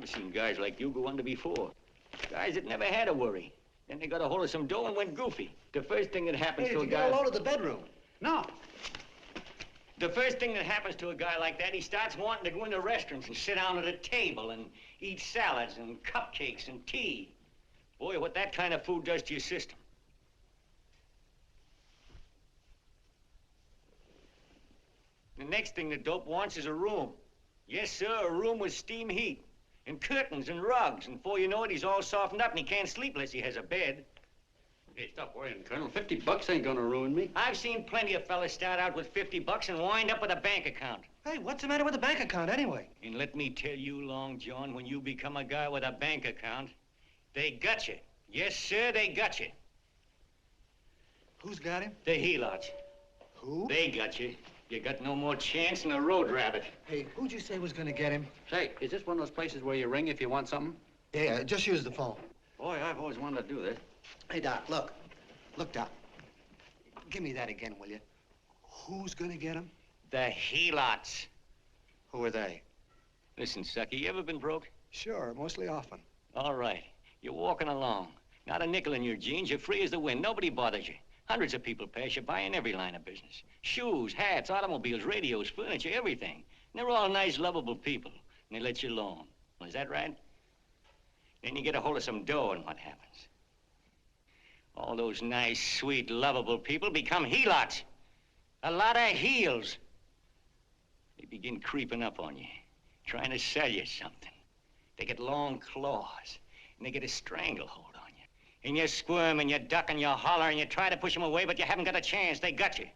I've seen guys like you go under before. Guys that never had a worry. Then they got a hold of some dough and went goofy. The first thing that happens to a guy... Hey, did you get a load of the bedroom? No. The first thing that happens to a guy like that, he starts wanting to go into restaurants and sit down at a table and eat salads and cupcakes and tea. Boy, what that kind of food does to your system. The next thing the dope wants is a room. Yes, sir, a room with steam heat and curtains and rugs. And before you know it, he's all softened up and he can't sleep unless he has a bed. Hey, stop worrying, Colonel. $50 ain't gonna ruin me. I've seen plenty of fellas start out with $50 and wind up with a bank account. Hey, what's the matter with the bank account anyway? And let me tell you, Long John, when you become a guy with a bank account, they got you. Yes, sir, they got you. Who's got him? The helots. Who? They got you. You got no more chance than a road rabbit. Hey, who'd you say was gonna get him? Say, is this one of those places where you ring if you want something? Yeah, just use the phone. Boy, I've always wanted to do this. Hey, Doc, look. Look, Doc. Give me that again, will you? Who's gonna get him? The helots. Who are they? Listen, sucker, you ever been broke? Sure, mostly often. All right. You're walking along. Not a nickel in your jeans. You're free as the wind. Nobody bothers you. Hundreds of people pass you by in every line of business. Shoes, hats, automobiles, radios, furniture, everything. And they're all nice, lovable people. And they let you alone. Well, is that right? Then you get a hold of some dough, and what happens? All those nice, sweet, lovable people become helots. A lot of heels. They begin creeping up on you, trying to sell you something. They get long claws, and they get a stranglehold on you. And you squirm, and you duck, and you holler, and you try to push them away, but you haven't got a chance. They got you.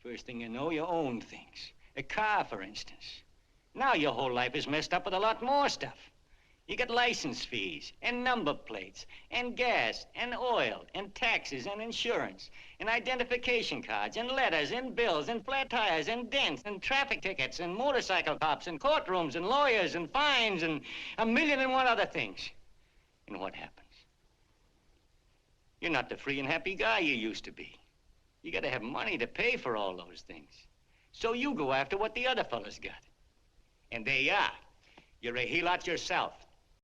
First thing you know, you own things. A car, for instance. Now your whole life is messed up with a lot more stuff. You get license fees, and number plates, and gas, and oil, and taxes, and insurance, and identification cards, and letters, and bills, and flat tires, and dents, and traffic tickets, and motorcycle cops, and courtrooms, and lawyers, and fines, and a million and one other things. And what happens? You're not the free and happy guy you used to be. You gotta have money to pay for all those things. So you go after what the other fellas got. And there you are. You're a helot yourself.